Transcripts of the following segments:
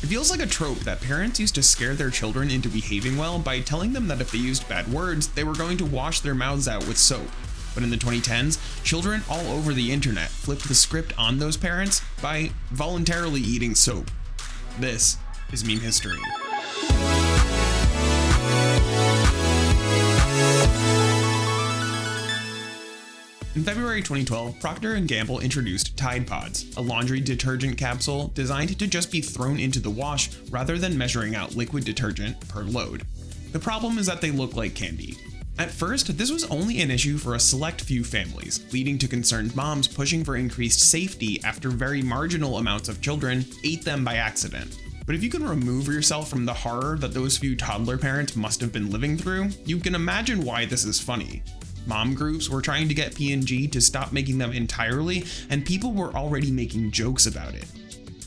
It feels like a trope that parents used to scare their children into behaving well by telling them that if they used bad words, they were going to wash their mouths out with soap. But in the 2010s, children all over the internet flipped the script on those parents by voluntarily eating soap. This is meme history. In February 2012, Procter & Gamble introduced Tide Pods, a laundry detergent capsule designed to just be thrown into the wash rather than measuring out liquid detergent per load. The problem is that they look like candy. At first, this was only an issue for a select few families, leading to concerned moms pushing for increased safety after very marginal amounts of children ate them by accident. But if you can remove yourself from the horror that those few toddler parents must have been living through, you can imagine why this is funny. Mom groups were trying to get P&G to stop making them entirely, and people were already making jokes about it.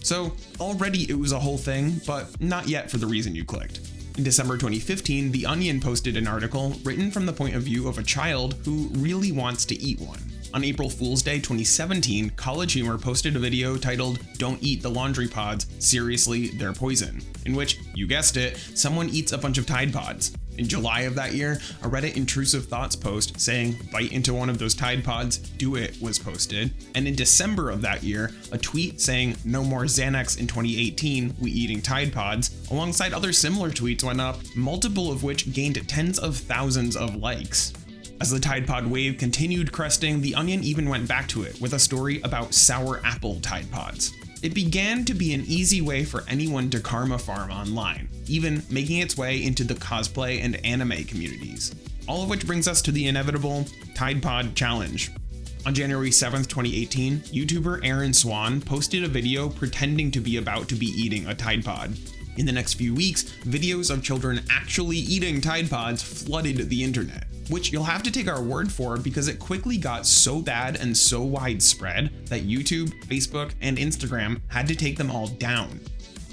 So already it was a whole thing, but not yet for the reason you clicked. In December 2015, The Onion posted an article written from the point of view of a child who really wants to eat one. On April Fool's Day 2017, College Humor posted a video titled "Don't Eat the Laundry Pods, Seriously, They're Poison," in which, you guessed it, someone eats a bunch of Tide Pods. In July of that year, a Reddit intrusive thoughts post saying "bite into one of those Tide Pods, do it" was posted. And in December of that year, a tweet saying "no more Xanax in 2018, we eating Tide Pods," alongside other similar tweets went up, multiple of which gained tens of thousands of likes. As the Tide Pod wave continued cresting, The Onion even went back to it with a story about sour apple Tide Pods. It began to be an easy way for anyone to karma farm online, even making its way into the cosplay and anime communities. All of which brings us to the inevitable Tide Pod challenge. On January 7th, 2018, YouTuber Aaron Swan posted a video pretending to be about to be eating a Tide Pod. In the next few weeks, videos of children actually eating Tide Pods flooded the internet, which you'll have to take our word for because it quickly got so bad and so widespread that YouTube, Facebook, and Instagram had to take them all down.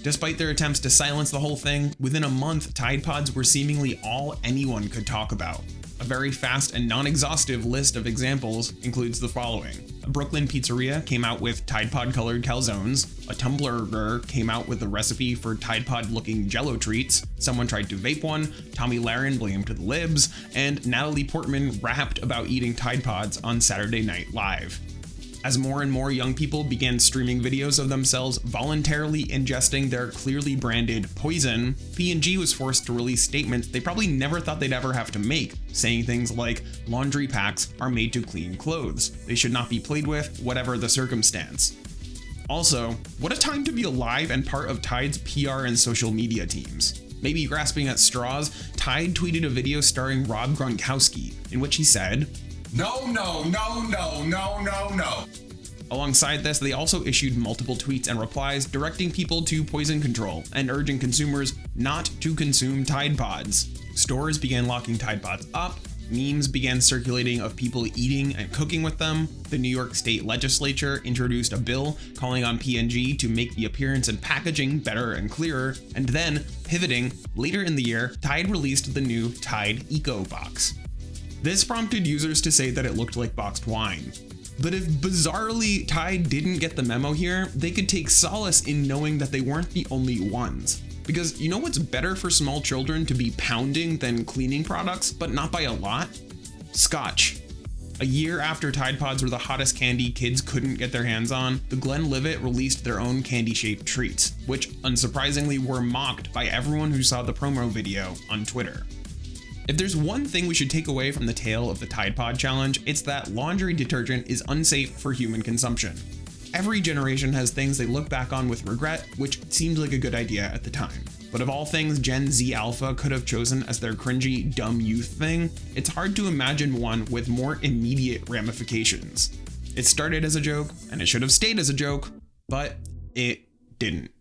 Despite their attempts to silence the whole thing, within a month, Tide Pods were seemingly all anyone could talk about. A very fast and non-exhaustive list of examples includes the following. A Brooklyn pizzeria came out with Tide Pod colored calzones, a Tumblr came out with a recipe for Tide Pod looking Jello treats, someone tried to vape one, Tommy Lahren blamed the libs, and Natalie Portman rapped about eating Tide Pods on Saturday Night Live. As more and more young people began streaming videos of themselves voluntarily ingesting their clearly branded poison, P&G was forced to release statements they probably never thought they'd ever have to make, saying things like, "Laundry packs are made to clean clothes. They should not be played with, whatever the circumstance." Also, what a time to be alive and part of Tide's PR and social media teams. Maybe grasping at straws, Tide tweeted a video starring Rob Gronkowski, in which he said, "No, no, no, no, no, no, no." Alongside this, they also issued multiple tweets and replies directing people to poison control and urging consumers not to consume Tide Pods. Stores began locking Tide Pods up, memes began circulating of people eating and cooking with them, the New York State Legislature introduced a bill calling on P&G to make the appearance and packaging better and clearer, and then, pivoting, later in the year, Tide released the new Tide Eco Box. This prompted users to say that it looked like boxed wine. But if bizarrely Tide didn't get the memo here, they could take solace in knowing that they weren't the only ones. Because you know what's better for small children to be pounding than cleaning products, but not by a lot? Scotch. A year after Tide Pods were the hottest candy kids couldn't get their hands on, the Glenlivet released their own candy-shaped treats, which unsurprisingly were mocked by everyone who saw the promo video on Twitter. If there's one thing we should take away from the tale of the Tide Pod challenge, it's that laundry detergent is unsafe for human consumption. Every generation has things they look back on with regret, which seemed like a good idea at the time. But of all things Gen Z Alpha could have chosen as their cringy, dumb youth thing, it's hard to imagine one with more immediate ramifications. It started as a joke, and it should have stayed as a joke, but it didn't.